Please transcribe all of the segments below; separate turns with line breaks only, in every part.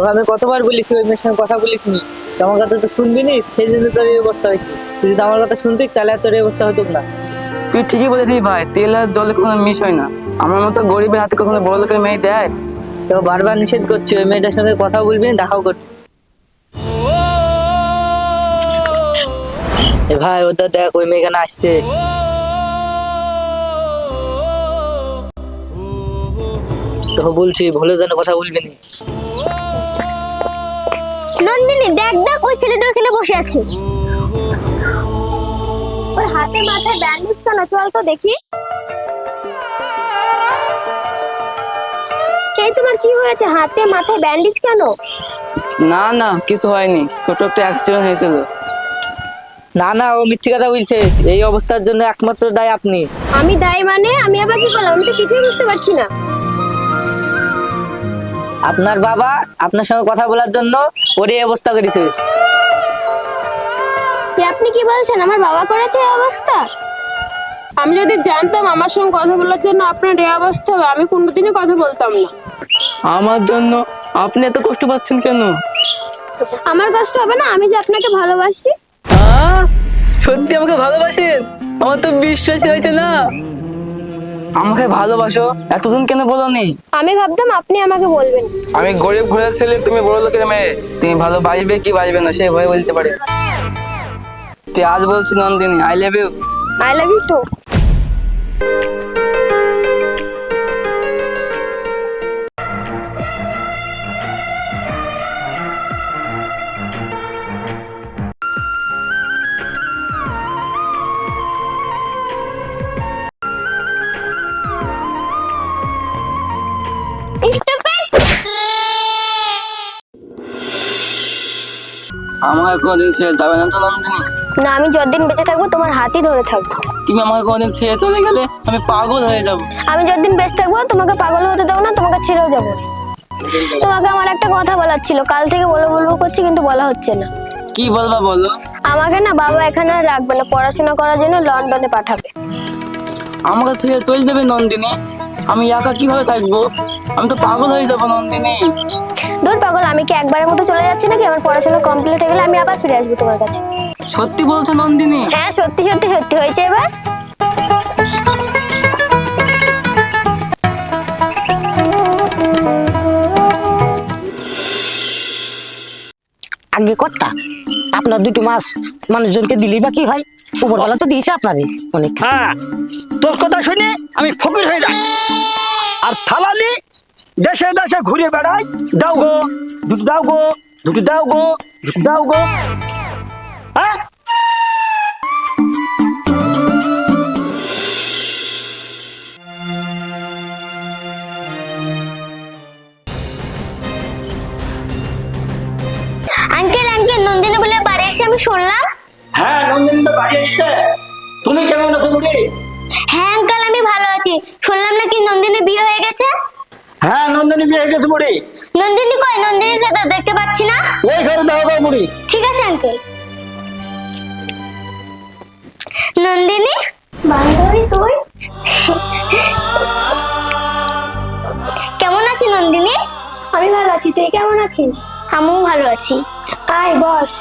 তোকে আমি কতবার বলেছি ওই মেয়ের সঙ্গে কথা বলিস নি, তো আমার কথা তো শুনবি নি, সেই জন্য তোর এই অবস্থা হয়েছে। তুই যদি আমার কথা শুনতিস তাহলে আর তোর এই অবস্থা হতো না।
তুই ঠিকই বলেছিস ভাই, তেল আর জলে কখনো মিশ হয় না। আমার মতো গরিবের হাতে কখনো বড় লোকের মেয়ে দেয়?
তো বারবার নিষেধ করছি ওই মেয়েটার সঙ্গে কথা বলবি না, দেখাও করবি। এ ভাই ওটা দেখ, ওই মেয়ে এখানে আসছে। তো বলছি ভুলে যেন কথা বলবি না।
নন্দিনী দেখ দেখ ওই ছেলেটা ওখানে বসে আছে। ওর হাতে মাথায় ব্যান্ডেজ কেন? চল তো দেখি। এই তোমার কি হয়েছে? হাতে মাথায় ব্যান্ডেজ কেন?
না না, কিছু হয়নি, ছোট একটা অ্যাক্সিডেন্ট হয়েছিল।
না না, ও মিথ্যে কথা বলছে। এই অবস্থার জন্য একমাত্র দায়ী আপনি।
আমি দায়ী মানে? আমি আবার কি করলাম? আমি তো কিছুই বুঝতে পারছি না।
আপনার বাবা আপনার সঙ্গে কথা বলার জন্য ওর এই অবস্থা করেছে।
আপনি কি বলছেন? আমার বাবা করেছে এই অবস্থা?
আমি যদি জানতাম আমার সঙ্গে কথা বলার জন্য আপনার এই অবস্থা হবে, আমি কোনোদিনই কথা বলতাম না।
আমার জন্য আপনি এত কষ্ট পাচ্ছেন কেন?
আমার কষ্ট হবে না? আমি যে আপনাকে ভালোবাসি।
সত্যি আমাকে ভালোবাসেন? আমার তো বিশ্বাসই হয়েছে না। আমাকে ভালোবাসো এতদিন কেন বলোনি?
আমি ভাবতাম আপনি আমাকে বলবেন।
আমি গরিব ঘরের ছেলে, তুমি বড় লোকের মেয়ে, তুমি ভালোবাসবে কি বাসবে না সে ভয় বলতে পারে। তুই আজ বলছি Nandini, I love you.
I love you too.
আমাকে কোনোদিন ছেড়ে যাবে না তো নন্দিনী?
না, আমি যতদিন বেঁচে থাকবো তোমার হাতই ধরে থাকবো।
তুমি আমাকে কোনোদিন ছেড়ে চলে গেলে আমি পাগল হয়ে যাব।
আমি যতদিন বেঁচে থাকবো তোমাকে পাগল হতে দেবো না, তোমাকে ছেড়েও যাবো না। তোমাকে আমার একটা কথা বলার ছিল, কাল থেকে বলবো করছি কিন্তু বলা হচ্ছে না।
কি বলবা বলো?
আমাকে না বাবা এখানে আর রাখবে না, পড়াশোনা করার জন্য লন্ডনে পাঠাবে।
আমাকে ছেড়ে চলে যাবে নন্দিনী? আমি একা কিভাবে থাকবো? আমি তো পাগল হয়ে যাবো নন্দিনী।
দূর পাগল, আমি কি একবারের মতো চলে যাচ্ছি নাকি? আমার পড়াশোনা কমপ্লিট হয়ে গেলে আমি আবার ফিরে আসবো তোমার কাছে।
সত্যি বলছো নন্দিনী?
হ্যাঁ সত্যি সত্যি সত্যি হয়েছে এবার।
আগে কর্তা, আপনার দুটো মাস মানুষজনকে দিলি বা কি হয়? উপরওয়ালা তো দিয়েছে আপনারই অনেক।
হ্যাঁ, তোর কথা শুনে আমি ফকির হয়ে যাই। আর থালালি দেশে দেশে ঘুরে বেড়াই, দাও গো দুটো, দাও গো দুটো, দাও গো দুটো, দাও গো। হ্যাঁ,
আঙ্কেল আঙ্কেল, নন্দিনী বলে বাড়ি এসে আমি শুনলাম।
হ্যাঁ নন্দিনী তো বাড়ি এসছে। তুমি কেমন আছো বুড়ি?
হ্যাঁ আঙ্কেল আমি ভালো আছি। শুনলাম নাকি নন্দিনী বিয়ে হয়ে গেছে।
হ্যাঁ নন্দিনী বিয়ে হয়ে গেছে বুড়ি।
নন্দিনী কই? নন্দিনীকে তো দেখতে পাচ্ছি না।
ওই ঘরে দাও গো বুড়ি।
ঠিক আছে আঙ্কেল। নন্দিনী বান্ধবী তুই? কেমন আছিস নন্দিনী? আমি ভালো আছি, তুই কেমন আছিস? আমিও ভালো আছি। আয় বস।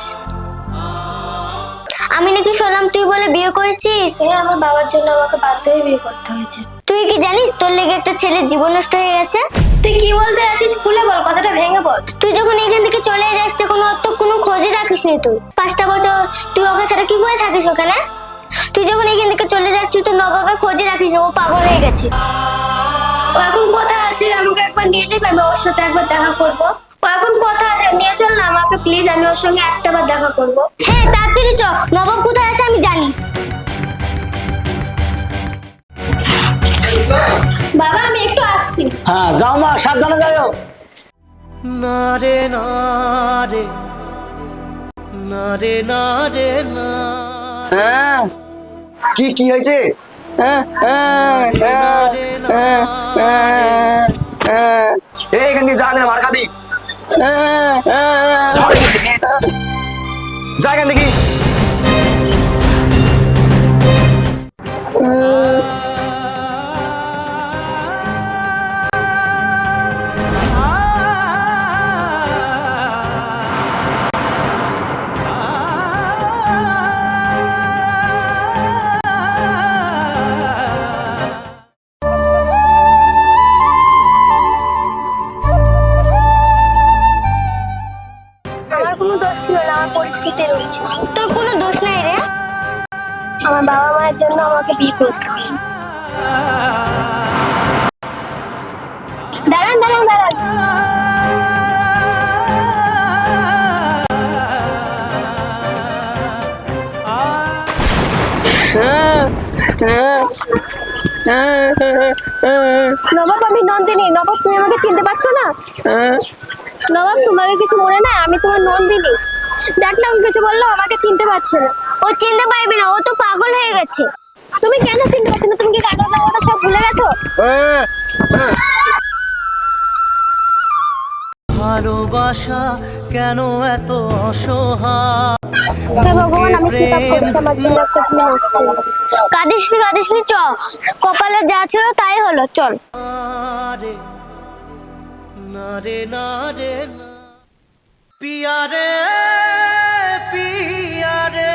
আমি নাকি শুনলাম তুই বলে বিয়ে করেছিস? হ্যাঁ, আমার বাবার জন্য আমাকে বাধ্য হয়ে বিয়ে করতে হয়েছে। তুই কি জানিস তোর লেগে একটা ছেলের জীবন নষ্ট হয়ে গেছে? তুই কি বলতে যাচ্ছিস? খুলে বল, কথাটা ভেঙে বল। তুই যখন এখান থেকে চলে যাস তখন ওর তো কোনো খোঁজই রাখিস নি। তুই 5টা বছর তুই ওকে ছাড়া কি করে থাকিস ওখানে? তুই যখন এখান থেকে চলে যাস তুই তো নবাবের খোঁজই রাখিস না। ও পাগল হয়ে গেছে। ও এখন কোথায় আছে? আমাকে একবার নিয়ে যাবে, আমি ওর সাথে একবার দেখা করব। ও এখন কোথায় আছে? নিয়ে চল না আমাকে প্লিজ, আমি ওর সঙ্গে একটাবার দেখা করব। হ্যাঁ তাড়াতাড়ি চ, নবাব কোথায় আছে আমি জানি। বাবা আমি একটু আসছি।
হ্যাঁ যাও মা, সাবধানে যাও।
না রে না রে, না রে না রে না।
হ্যাঁ, কি কি হয়েছে? এখান থেকে যা না, মার খাবি। যা এখান থেকে।
আমার বাবা মায়ের জন্য আমাকে বিয়ে করতে হবে। দাঁড়ান দাঁড়ান দাঁড়ান, নবাব আমি নন্দিনী। নবাব তুমি আমাকে চিনতে পারছো না? নবাব তোমার কিছু মনে নাই, আমি তোমার নন্দিনী। দেখ না, ও কিছু বললো, আমাকে চিনতে পারছে না। ও চিনতে পারবে না, ও তো পাগল হয়ে গেছে। তুমি কেন চিনতে পারছো না? তুমি কি কাগজ কাগজ সব ভুলে গেছো?
ভালোবাসা কেন এত অসহায়?
হে ভগবান, আমি কি পাপ করছি? আমার জন্য একটা ছেলে নষ্ট হলো। কাঁদিস নি, চ, কপালে যা ছিল তাই হলো, চল।
নারে নারে নারে না, পিয়া রে পিয়া রে।